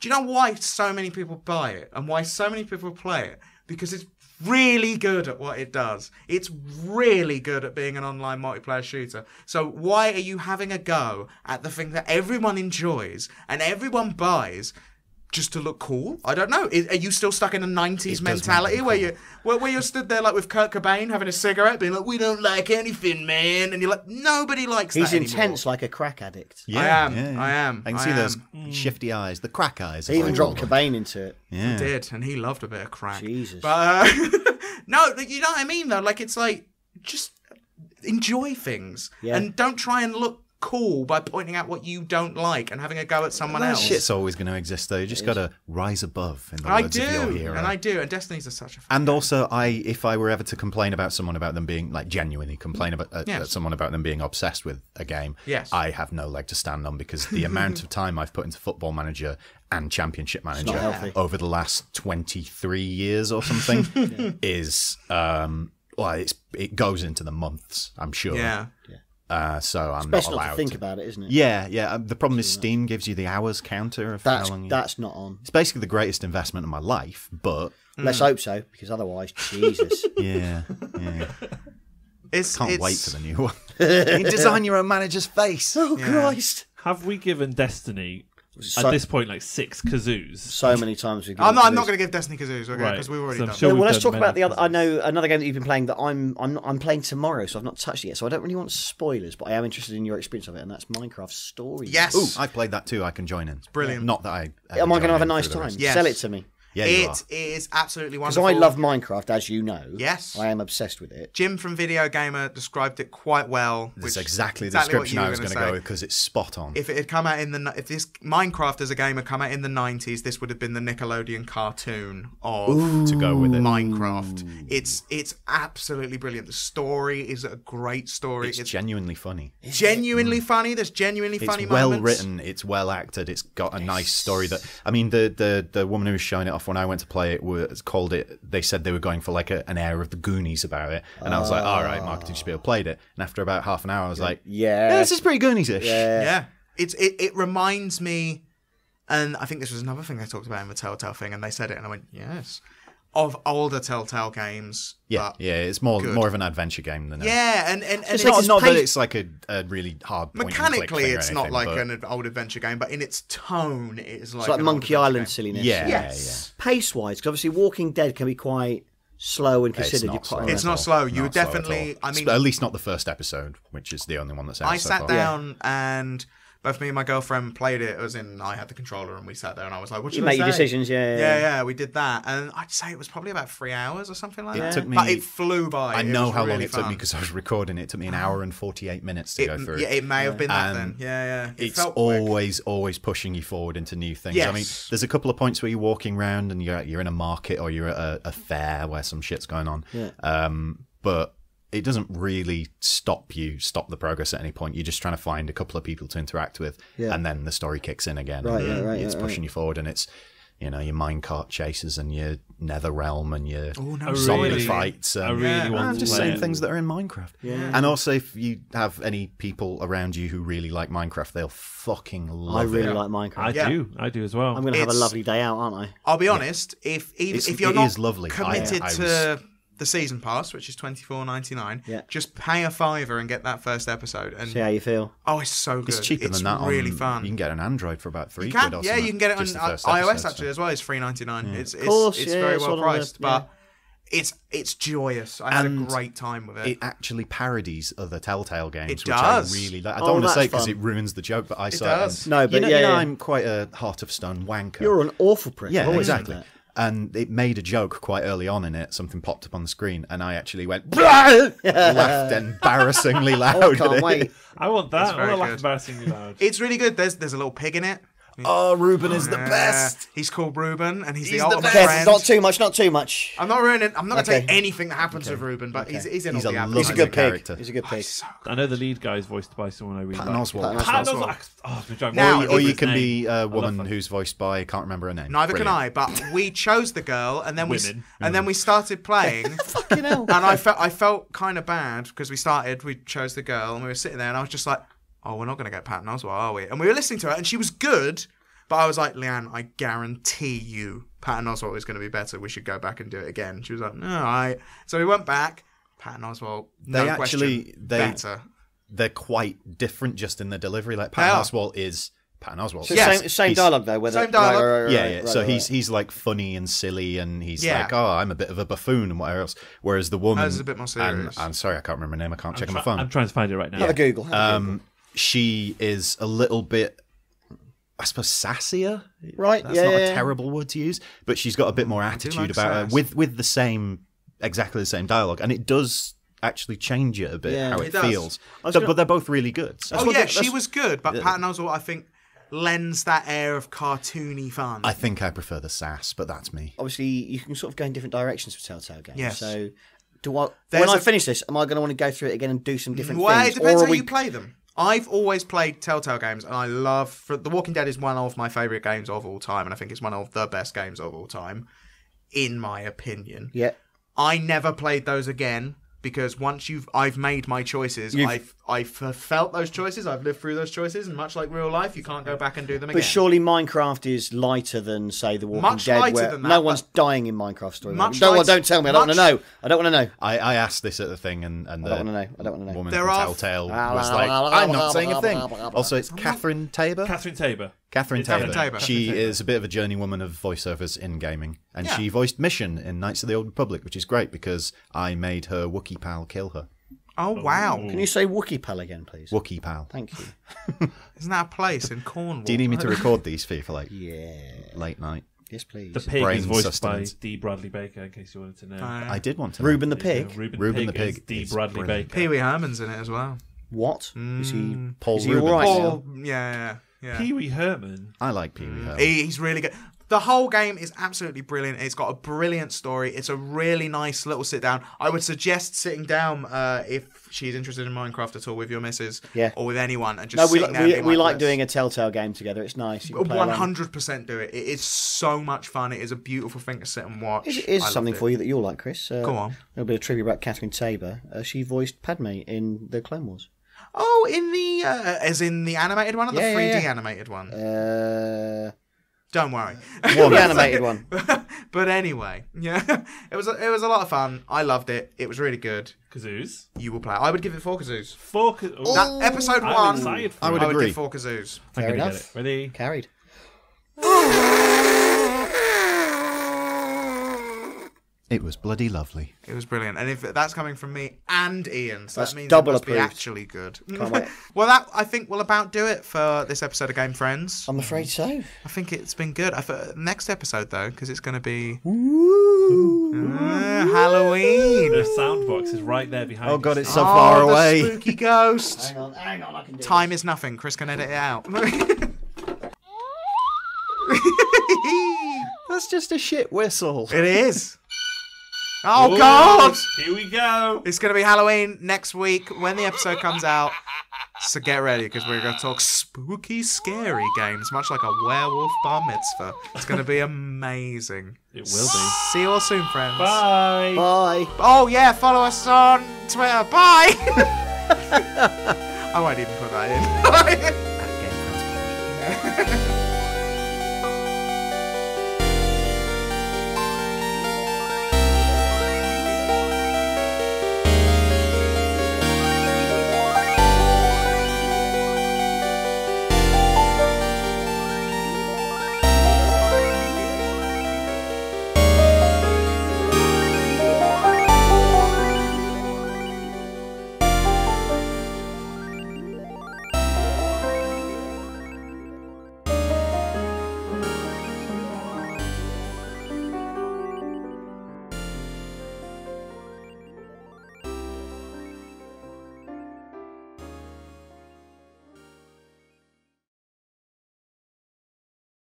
do you know why so many people buy it and why so many people play it? Because it's really good at what it does. It's really good at being an online multiplayer shooter. So why are you having a go at the thing that everyone enjoys and everyone buys just to look cool? I don't know. Are you still stuck in a 90s mentality where you're stood there like with Kurt Cobain having a cigarette being like, we don't like anything, man, and you're like, nobody likes that anymore. He's intense like a crack addict. Yeah, I am. I can see those shifty eyes, the crack eyes. He even dropped Cobain into it. Yeah. He did, and he loved a bit of crack. Jesus. But no, you know what I mean though? Like, it's like, just enjoy things and don't try and look cool by pointing out what you don't like and having a go at someone else. Shit's always going to exist though. You just got to rise above in the words of your hero. And I do, and Destiny's such a fun And game. also, if I were ever to complain about someone about them being, like, genuinely complain about someone about them being obsessed with a game, I have no leg to stand on, because the amount of time I've put into Football Manager and Championship Manager over the last 23 years or something is, it goes into the months, I'm sure. Yeah. So I'm Best not allowed not to think about it, isn't it? Yeah. The problem is Steam gives you the hours counter of how long. That's not on. It's basically the greatest investment of my life, but Let's hope so, because otherwise, Jesus. yeah. Can't wait for the new one. You design your own manager's face. Oh Christ! Have we given Destiny at this point like 6 kazoos. So many times we've I'm not given going to give Destiny kazoos, okay? Right. Because we've already So I'm done. sure that. we've well, let's done talk about many the other. kazoos. I know another game that you've been playing that I'm playing tomorrow, so I've not touched it yet. So I don't really want spoilers, but I am interested in your experience of it, and that's Minecraft Story. Yes. Ooh, I've played that too. I can join in. Brilliant. Not that I. Am I going to have a nice time? Yes. Sell it to me. Yeah, you It are. is absolutely Because wonderful. I love Minecraft, as you know. Yes. I am obsessed with it. Jim from Video Gamer described it quite well. That's which- exactly the what description you I were was going to gonna go say. with because it's spot on. If it had come out if this Minecraft as a game had come out in the 90s, this would have been the Nickelodeon cartoon of to go with it. Minecraft. It's absolutely brilliant. The story is a great story. It's genuinely funny. genuinely funny. There's genuinely funny It's well moments. written. It's well acted. It's got a nice story. That I mean, the woman who was showing it off when I went to play it was called it. They said they were going for like an air of the Goonies about it, and I was like, all right, marketing spiel. Played it, and after about half an hour, I was like, Yeah. this is pretty Goonies-ish. Yeah, it reminds me, and I think this was another thing they talked about in the Telltale thing, and they said it, and I went, yes, of older Telltale games. Yeah, but it's more of an adventure game than yeah, and It's it's not that paced- it's like a really hard point and click mechanically, thing or it's not anything, like but an old adventure game, but in its tone, it is like It's like an Monkey old adventure Island game. silliness. yeah, Yes. Pace-wise, because obviously Walking Dead can be quite slow and It's considered. not You're quite slow. right. It's not slow. You Not slow at definitely. all. I mean, at least not the first episode, which is the only one that's out I so sat far. down and both me and my girlfriend played it. As in, I had the controller and we sat there, and I was like, "What should You I make your say?" decisions, yeah. We did that, and I'd say it was probably about 3 hours or something like that. took me- but it flew by. I It know was how long really it took me fun. because I was recording it. It took me an hour and 48 minutes to go through. Yeah, it may have been that And then. Yeah. It It's felt quick. always pushing you forward into new things. Yes. I mean, there's a couple of points where you're walking around and you're in a market or you're at a fair where some shit's going on. Yeah. But it doesn't really stop the progress at any point. You're just trying to find a couple of people to interact with, Yeah. and then the story kicks in again. Right, and yeah, right, it's yeah, pushing you forward, and it's your minecart chases and your nether realm and your no, zombie really- fights. I And, really want I'm to just play saying it. things that are in Minecraft. Yeah. And also, if you have any people around you who really like Minecraft, they'll fucking I love really it. like Minecraft. I do as well. I'm going to have a It's- lovly day out, aren't I? I'll be honest. If you're It not is lovely. committed I to the season pass, which is $24.99, Yeah. just pay a $5 and get that first episode. And See how you feel. oh, it's so good. It's cheaper than that. Really on, fun. You can get an Android for about £3 You can, or yeah, something. you can get it on Just the first iOS episode, actually so. as well. It's $3.99. It's course, it's yeah, very it's well all on priced, the- yeah. but it's joyous. I had a And great time with it. It actually parodies other Telltale games, It which does. I really like. I Oh, don't want to say that's because fun. it ruins the joke, but I saw does. it. No, but you know, yeah. I'm quite a heart of stone wanker. You're an awful prick. Yeah, I've always said exactly. that. And it made a joke quite early on in it. Something popped up on the screen, and I actually went laughed embarrassingly loud. Oh, at can't it. wait. I want that. I very want to laugh good. embarrassingly loud. It's really good. There's a little pig in it. Oh, Ruben is the Yeah. best. He's called Ruben, and he's He's the the ultimate best. friend. Not too much, not too much. I'm not ruining. I'm not going to Okay. take anything that happens with Ruben, but he's in He's all a the lovely He's a advertising. good pig. character. He's a good pig. I know the lead guy is voiced by someone I really Patton like. Oswalt. Patton Oswalt. Oswalt. Oh, it's been driving me Now, crazy Or with you his can name. be a love woman that. who's voiced by I can't remember her name. Neither can I, Brilliant. but we chose the girl, and then Women. we started playing, Fucking hell. and I felt kind of bad because we chose the girl, and we were sitting there, and I was just like, oh, we're not going to get Patton Oswalt, are we? And we were listening to her, and she was good, but I was like, Leanne, I guarantee you Patton Oswalt is going to be better. We should go back and do it again. She was like, no, all right. So we went back. Patton Oswalt, no They actually- question, they- better. They're quite different just in the delivery. Like Patton They are. Oswalt is Patton Oswalt. So Yes. same He's- dialogue though. Whether, Same dialogue. Yeah. right, So right, he's like funny and silly, and he's Yeah. like, oh, I'm a bit of a buffoon and whatever else. Whereas the woman, Hers is a bit more serious. And, I'm sorry, I can't remember her name. I can't check on my I'm phone. trying to find it right now. Have a Google. Have a Google. She is a little bit, I suppose, sassier. Right, That's yeah, not yeah, a yeah. terrible word to use, but she's got a bit more attitude like about sass. her with the exactly the same dialogue, and it does actually change it a bit Yeah. how It it does. feels. gonna- But they're both really good. So Oh yeah, she was good, but Patton Oswalt, I think, lends that air of cartoony fun. I think I prefer the sass, but that's me. Obviously, you can sort of go in different directions for Telltale games. Yes. So, when There's I a- finish this, am I going to want to go through it again and do some different Well, things? it depends or how are we... you play them. I've always played Telltale games, and I love... The Walking Dead is one of my favourite games of all time, and I think it's one of the best games of all time, in my opinion. Yeah. I never played those again, because once I've made my choices, felt those choices. I've lived through those choices, and much like real life, you can't go back and do them again. But surely Minecraft is lighter than, say, The Walking Much Dead, lighter where than that, no one's dying in Minecraft story. Much Don't lighter- tell me. I don't want to know. I don't want to know. I asked this at the thing, and I don't want to know. I don't want to know. woman There from are- Telltale was like, I'm not saying a thing. Also, it's Catherine Tabor. Catherine Tabor. Catherine It's Tabor. Tabor. She is a bit of a journeywoman of voiceovers in gaming, and she voiced Mission in Knights of the Old Republic, which is great because I made her Wookiee pal kill her. Oh wow! Can you say Wookiee Pal again, please? Wookiee pal. Thank you. Isn't that a place in Cornwall? Do you need me to record these for you for like Yeah. late night? Yes, please. The pig Brain is voiced sustenance. by D. Bradley Baker, in case you wanted to know. I did want to. know. Reuben the Pig. Reuben the Pig is D. is Bradley brilliant. Baker. Pee Wee Herman's in it as well. What? Is he Paul Is he Rubens. all right Paul, now? yeah. Pee Wee Herman. I like Pee Wee Herman. He's really good. The whole game is absolutely brilliant. It's got a brilliant story. It's a really nice little sit down. I would suggest sitting down if she's interested in Minecraft at all with your missus or with anyone, and just No, sitting there and being we like "Let's doing a Telltale game together. It's nice. You can play along. 100% do it. It is so much fun. It is a beautiful thing to sit and watch. It is something for you that you'll like, Chris. Go on. A little bit of trivia about Catherine Tabor. She voiced Padme in the Clone Wars. Oh, in the as in the animated one or the 3D yeah. animated one? Don't worry. The animated one. But anyway, yeah, it was a lot of fun. I loved it. It was really good. Kazoos. You will play. I would give it 4 kazoos. 4 That episode I'm 1, excited for I would I would agree. give 4 kazoos. I'm Fair gonna enough. get it. Ready? Carried. It was bloody lovely. It was brilliant, and if that's coming from me and Ian, so That's that means double it must be approved. actually good. Can't wait. Well, that I think will about do it for this episode of Game Friends. I'm afraid so. I think it's been good. Next episode though, because it's going to be Halloween. The sound box is right there behind Oh you. god, it's so far the away. spooky ghost. Hang on, I can do Time is nothing. Chris can edit it out. That's just a shit whistle. It is. Oh Ooh, God! Here we go. It's going to be Halloween next week when the episode comes out. So get ready, because we're going to talk spooky, scary games, much like a werewolf bar mitzvah. It's going to be amazing. It will be. See you all soon, friends. Bye. Bye. Oh yeah, follow us on Twitter. Bye. I won't even put that in. Game Friends Pod.